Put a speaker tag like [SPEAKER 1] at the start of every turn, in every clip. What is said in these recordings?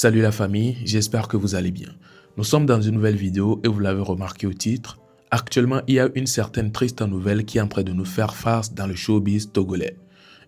[SPEAKER 1] Salut la famille, j'espère que vous allez bien. Nous sommes dans une nouvelle vidéo et vous l'avez remarqué au titre. Actuellement, il y a une certaine triste nouvelle qui est en train de nous faire face dans le showbiz togolais.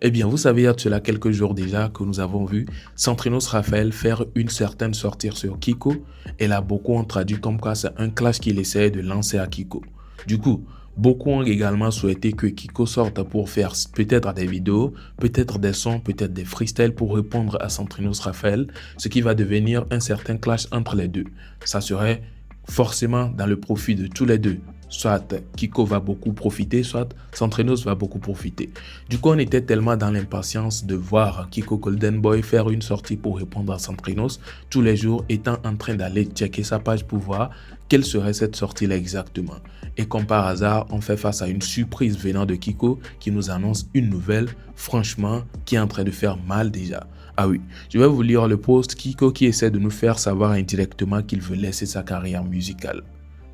[SPEAKER 1] Eh bien, vous savez, il y a de cela quelques jours déjà que nous avons vu Centrinos Raphaël faire une certaine sortie sur Kiko et là, beaucoup ont traduit comme quoi c'est un clash qu'il essaie de lancer à Kiko. Du coup, beaucoup ont également souhaité que Kiko sorte pour faire peut-être des vidéos, peut-être des sons, peut-être des freestyles pour répondre à Centrinos Raphaël, ce qui va devenir un certain clash entre les deux. Ça serait forcément dans le profit de tous les deux. Soit Kiko va beaucoup profiter, soit Centrinos va beaucoup profiter. Du coup, on était tellement dans l'impatience de voir Kiko Golden Boy faire une sortie pour répondre à Centrinos, tous les jours étant en train d'aller checker sa page pour voir quelle serait cette sortie-là exactement. Et comme par hasard, on fait face à une surprise venant de Kiko qui nous annonce une nouvelle, franchement, qui est en train de faire mal déjà. Ah oui, je vais vous lire le post Kiko qui essaie de nous faire savoir indirectement qu'il veut laisser sa carrière musicale.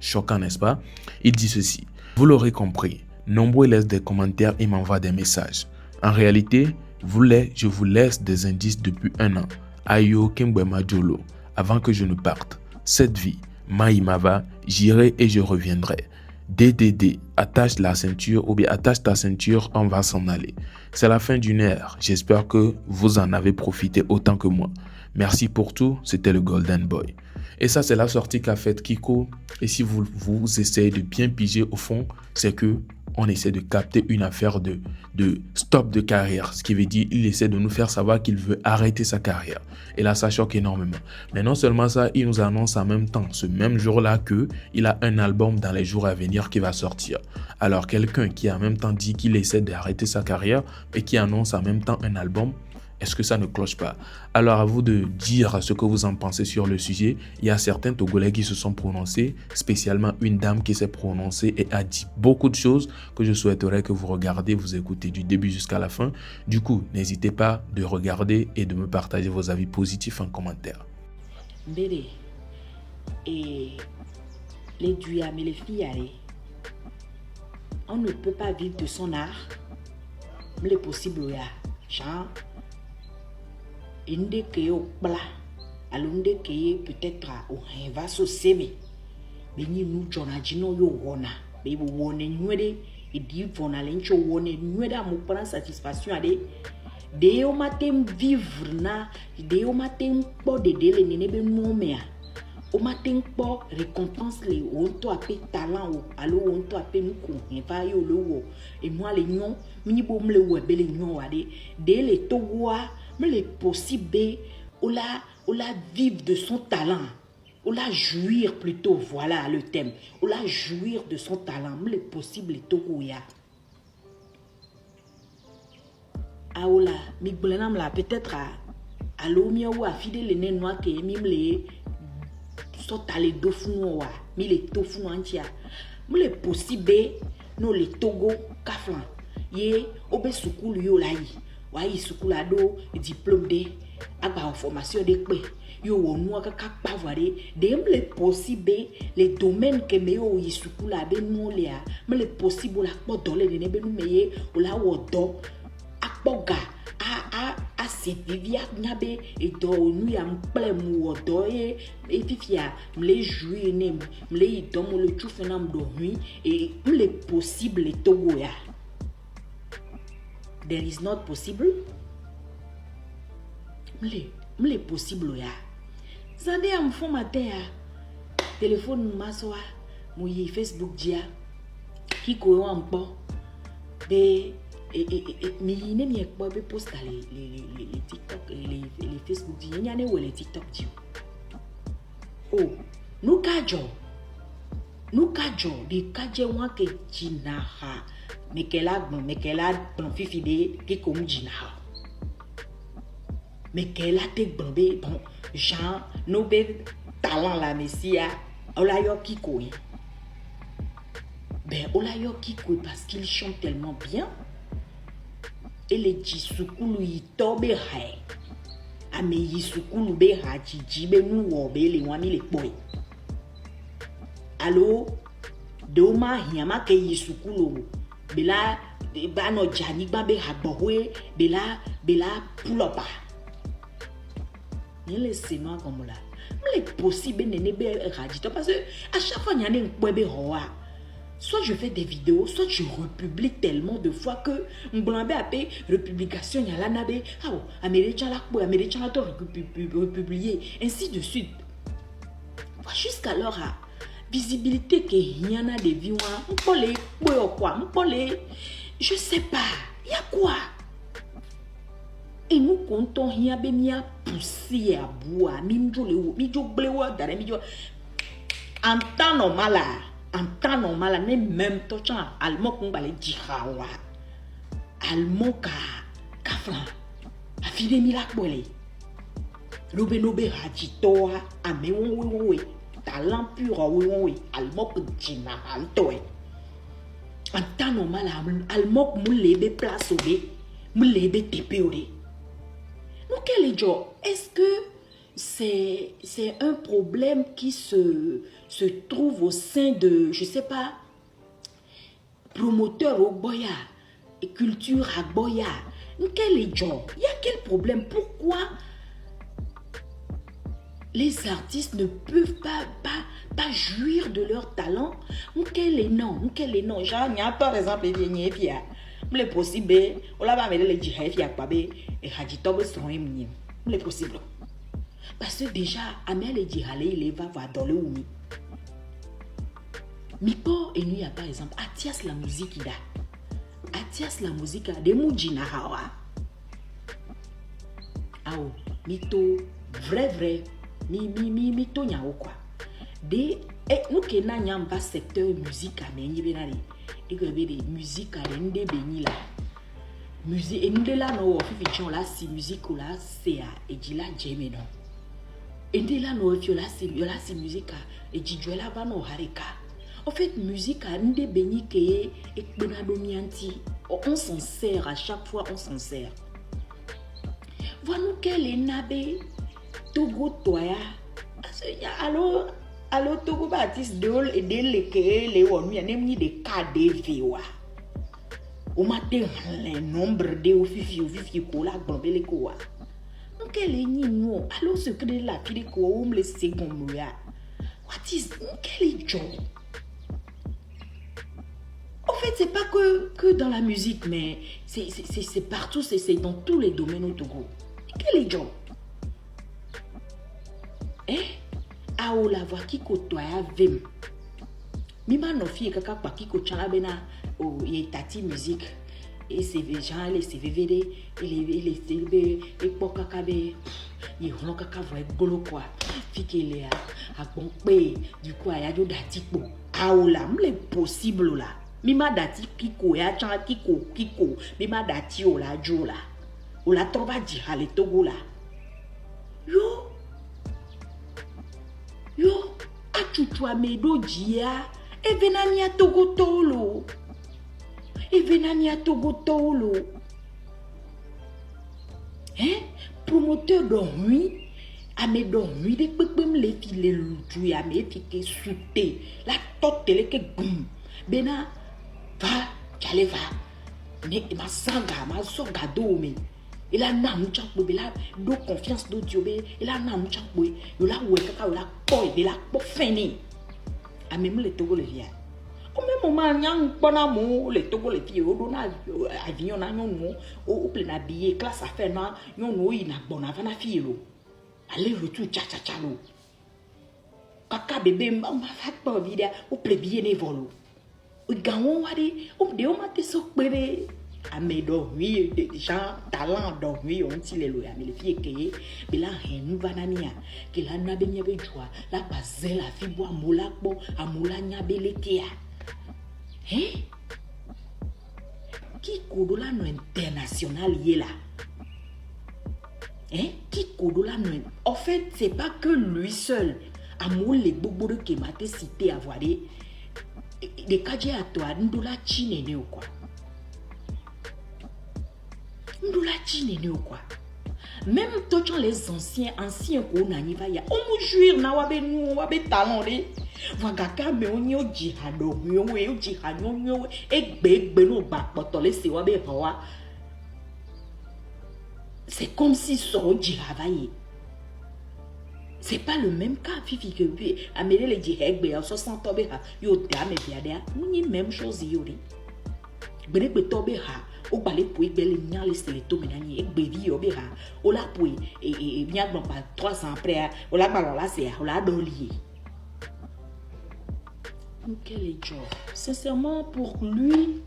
[SPEAKER 1] Choquant, n'est-ce pas? Il dit ceci. Vous l'aurez compris, nombreux laissent des commentaires et m'envoient des messages. En réalité, je vous laisse des indices depuis un an. Ayo Kembwema Jolo, avant que je ne parte. Cette vie, Maïmava, j'irai et je reviendrai. DDD, attache la ceinture ou bien attache ta ceinture, on va s'en aller. C'est la fin d'une ère. J'espère que vous en avez profité autant que moi. Merci pour tout, c'était le Golden Boy. Et ça, c'est la sortie qu'a faite Kiko. Et si vous essayez de bien piger au fond, c'est que on essaie de capter une affaire de stop de carrière. Ce qui veut dire qu'il essaie de nous faire savoir qu'il veut arrêter sa carrière. Et là, ça choque énormément. Mais non seulement ça, il nous annonce en même temps, ce même jour-là, qu'il a un album dans les jours à venir qui va sortir. Alors, quelqu'un qui en même temps dit qu'il essaie d'arrêter sa carrière et qui annonce en même temps un album, est-ce que ça ne cloche pas? Alors à vous de dire ce que vous en pensez sur le sujet. Il y a certains Togolais qui se sont prononcés, spécialement une dame qui s'est prononcée et a dit beaucoup de choses que je souhaiterais que vous regardez, vous écoutez du début jusqu'à la fin. Du coup, n'hésitez pas de regarder et de me partager vos avis positifs en commentaire.
[SPEAKER 2] Mbele, et les duyas, mais les filles, on ne peut pas vivre de son art, mais le possible, genre, inde que yo bla alunde que peut-être au va so seme beni nu jona jino yo wona be wona nwede e di vona lencho wona nwede amu prendre satisfaction ade de yo matin vivre na de yo matin po de le nene be no mea o matin po récompense le on to apé talent o allo on to apé nu ko va yo lo wo et moi les non mini bom le wo be le non ade de le togoa mais les possibles, ou la vivre de son talent, ou la jouir plutôt, voilà le thème, ou la jouir de son talent, mais les possibles, Togoya. Ah, oula, mi blenam la peut-être à l'omia ou à fidèle les nez noirs qui mime les sont allés d'offnoa, mi les tofu antia, mais les possibles, non les Togo, kaflan, ye, obe soukou yo la yi. Wai sukulado diplôme de aba formation de pe yo wonu aka pa voire dem les possible les domaines que me yo yisukula be no le mais les possible la po dole de ne be nu meye o la wodo akpoga a se vivia nyabe et do nu ya mple mu wodo e fifia me jouer ne me idom le tout fenam do nuit et les possible Togo ya. There is not possible. M'le possible ya. Zande am fond matin ya. Téléphone masoa, mouyi Facebook dia. Kiko yo ampo. Be mi ne mi ekpo be post les TikTok les Facebook dia. Nyane ou les TikTok dia. Oh, nous kajo de kaje wan ke jinaha. Mekela bon fifi de qui comme jina Mekela te bombe bon Jean no be talent la messia ola yo Kiko ben ola yo Kiko parce qu'il chante tellement bien et les jisukulu itobe hai ame yisukulu be haji jibe nu wo be le wami le boy allo de ma hiama ke yisukulu bela ba no jani ba be hagbowe bela pull up il est sénat comme là. Mais les possibles n'est pas radical parce que à chaque fois il y a un peu soit je fais des vidéos, soit je republie tellement de fois que m'blambe après republication il y a la nabe ah américain la republier ainsi de suite. Jusqu'alors à visibilité que il y en a des vies je sais pas, il y a quoi? Et nous comptons il y a bien poussé à bois, en temps normal ne même temps allemand qu'on va les dire allemand ka flan afide mi la bolé lobe hajitoa ame we talent pur we allemand que dina alto en temps normal allemand mu lebe place obe mu lebe tepeore nous quel job est-ce que c'est un problème qui se trouve au sein de, je sais pas, promoteur au boya et culture à boya. Quel job? Il y a quel problème? Pourquoi les artistes ne peuvent pas jouir de leur talent? Quel est non? Genre, il y a par exemple les filles. Il est possible, on va mettre les filles et Hadjitob sont il est possible. Parce que déjà, Amel et Djihale, il va voir dans le Oumi. Mipo et nous, par exemple, Atias la musique, il a. Atias la musique, des moujina hawa. Ao, mito, vrai, mito nyao quoi. Des, et nous qui n'avons pas secteur musique à mener, et que des musiques à rendre béni là. Musique, et nous là, nous, là, si musique là, c'est à, et dit là, j'aime non. Et de là, nous avons musique et Djidjo là va nous harika. En fait, musique a une des bénis qui est on s'en sert à chaque fois, on s'en sert. Voilà quel est nabé Togo toya. Alors Togo Baptiste de et de les on y a même des cas de viwa. Au matin, les nombres de ofifi kola globé les koa. Quel est nous? Alors ce que la fille de Koum les secondes là. What is quel est job? En fait, c'est pas que dans la musique, mais c'est partout, c'est dans tous les domaines au Togo. Quel est job? Ah oh la voix qui côtoie vim. Mima no fille kaka pa qui côtoie bena oh yetati musique. Et c'est gens les CVVD et les CB et pour kakabe ils ont kaka voix golo quoi fiki les a bon du coup ya do dati po aola m'le possible là mima dati kiko ya chan kiko mima dati ola jola ola trova di hale Togo là yo achuchwa medo dia e venania Togo tolo. Et venania Togo tolo. Promoteur d'ennui, à mes d'ennui, des pépim les filles l'outil, à mes filles souté, la tote télé que boum. Bena, va, j'allais va. Mais ma sanga, ma soga d'homme. Il a n'a mouchak bobe, il a de confiance d'audio, il a n'a mouchak bobe, il a oué kaka, il a poi, il a pour finir. À même les Togo le vient. Au même moment, nyang bonamo les Togo les filles au dona avion na nyono au plein habillé classe à faire na nyono ina bona vana filo aller retour cha lo kaka bébé ma fa pas vidéo au plein billet ne volo o gawon wadi o de o mate so pere amedo oui des gens talent donc oui on ti les loya mais les filles que bela henu vanania que la na benya be joie la bazela fi bo amola po amola nya belekea. Qui kodola no international yé là? Qui kodola no? En fait, c'est pas que lui seul. Amour les bobo qui m'a été cité à voir des cadres à toi, n'doula chine ou quoi? N'doula chine ou quoi? Même toi, les anciens qu'on a n'y va ya. On me jure na wabe nous wabe talent de. Wagaka me onyo jihado myowe o jihado myowe egbe no ba potole se wabe hawa. C'est comme si so jihavaye. C'est pas le même cas, Fifi, que puis, amener les djihad, en 60 ans, yo, dame, et ni même chose, yori. Bene, tobe, ha, au balai, pour y belle, n'y a laissé les tomes, et bévi, yo, béha, au la, pour et bien, non, pas 300 après, au la, là, c'est, au la, d'olier. Quel est job? Sincèrement, pour lui,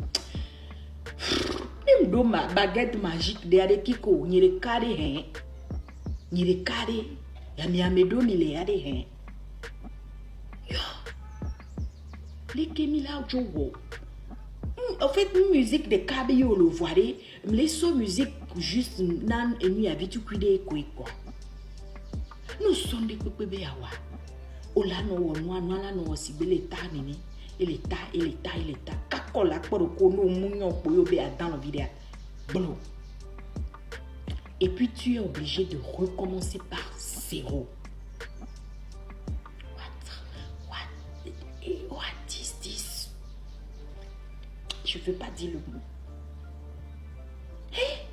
[SPEAKER 2] même dans ma baguette magique, derrière Kiko, n'y a des carrés, hein, n'y a des carrés. Ya mi do mi le ya de hen. Yo. Les Kemila Jowo. En fait, une musique de Kabeyo le voiré, les so musique juste nan et nuit habitu cuide quoi. Nous sommes des bébés awa. Ola no wo no la no si bele ta nini. Il est ta. Kakola pour ko no munyo boyo be dans la vidéo. Blo. Et puis tu es obligé de recommencer par zéro. What is this? Je ne veux pas dire le mot. Hey!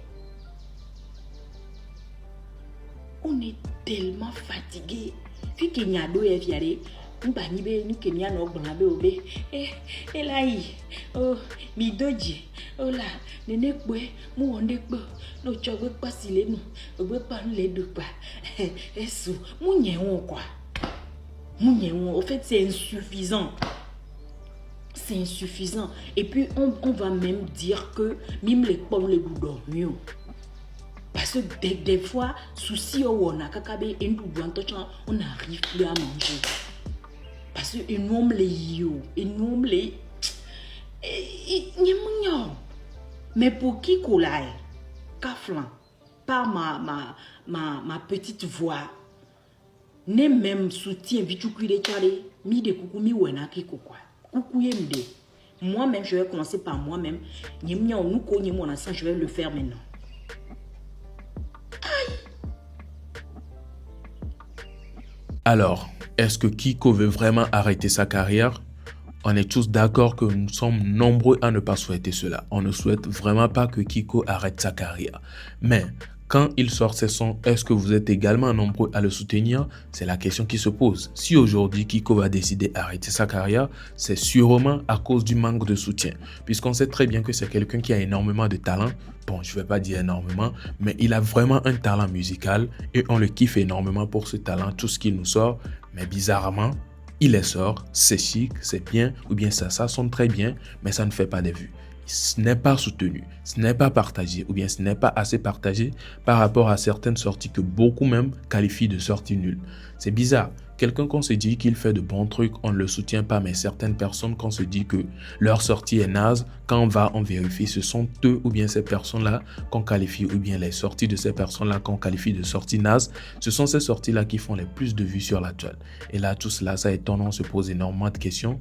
[SPEAKER 2] On est tellement fatigué. Puis qu'il y a deux fiaré. Nous banibe nous kenya no gbabe obe. Eh là oh mi doji. Oh là nene kwe mu onde kpo. No chowe pa sile nu. Ogbe pa le do pa. Eso mu nyewo quoi. Mu nyewo en fait c'est insuffisant. C'est insuffisant. Et puis on va même dire que même les pommes les boudons mieux. Parce que des fois souci on a kakabe en on n'arrive plus à manger. Parce que un homme les yo, un homme les mais pour qui colai kaflan par ma petite voix ne même soutien vitu kuide chale mi de coucou mi wena ki quoi coucou yemde moi-même je vais commencer par moi-même nyemnya nous ko nyemo na ça je vais le faire maintenant.
[SPEAKER 1] Alors, est-ce que Kiko veut vraiment arrêter sa carrière? On est tous d'accord que nous sommes nombreux à ne pas souhaiter cela. On ne souhaite vraiment pas que Kiko arrête sa carrière. Mais quand il sort ses sons, est-ce que vous êtes également nombreux à le soutenir? C'est la question qui se pose. Si aujourd'hui Kiko va décider d'arrêter sa carrière, c'est sûrement à cause du manque de soutien. Puisqu'on sait très bien que c'est quelqu'un qui a énormément de talent. Bon, je ne vais pas dire énormément, mais il a vraiment un talent musical et on le kiffe énormément pour ce talent, tout ce qu'il nous sort. Mais bizarrement, il les sort, c'est chic, c'est bien, ou bien ça sonne très bien, mais ça ne fait pas des vues. Ce n'est pas soutenu, ce n'est pas partagé, ou bien ce n'est pas assez partagé par rapport à certaines sorties que beaucoup même qualifient de sorties nulles. C'est bizarre. Quelqu'un qu'on se dit qu'il fait de bons trucs, on ne le soutient pas, mais certaines personnes qu'on se dit que leur sortie est naze, quand on vérifie, ce sont eux ou bien ces personnes-là qu'on qualifie, ou bien les sorties de ces personnes-là qu'on qualifie de sorties nazes, ce sont ces sorties-là qui font les plus de vues sur la toile. Et là, tout cela, ça étonne, on se pose énormément de questions.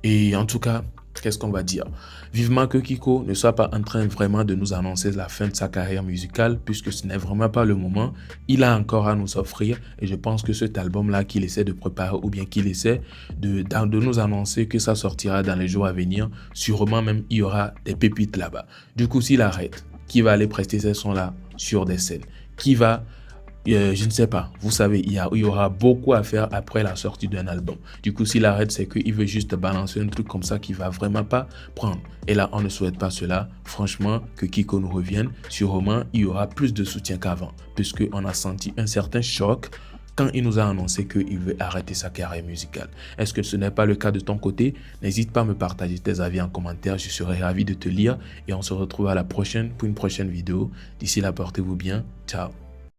[SPEAKER 1] Et en tout cas, qu'est-ce qu'on va dire? Vivement que Kiko ne soit pas en train vraiment de nous annoncer la fin de sa carrière musicale, puisque ce n'est vraiment pas le moment. Il a encore à nous offrir et je pense que cet album-là qu'il essaie de préparer ou bien qu'il essaie de nous annoncer que ça sortira dans les jours à venir, sûrement même il y aura des pépites là-bas. Du coup, s'il arrête, qui va aller prester ces sons-là sur des scènes? Qui va... je ne sais pas, vous savez, il y aura beaucoup à faire après la sortie d'un album. Du coup, s'il arrête, c'est qu'il veut juste balancer un truc comme ça qui va vraiment pas prendre. Et là, on ne souhaite pas cela. Franchement, que Kiko nous revienne, sûrement, il y aura plus de soutien qu'avant, puisqu'on a senti un certain choc quand il nous a annoncé qu'il veut arrêter sa carrière musicale. Est-ce que ce n'est pas le cas de ton côté? N'hésite pas à me partager tes avis en commentaire, je serai ravi de te lire et on se retrouve à la prochaine pour une prochaine vidéo. D'ici là, portez-vous bien. Ciao.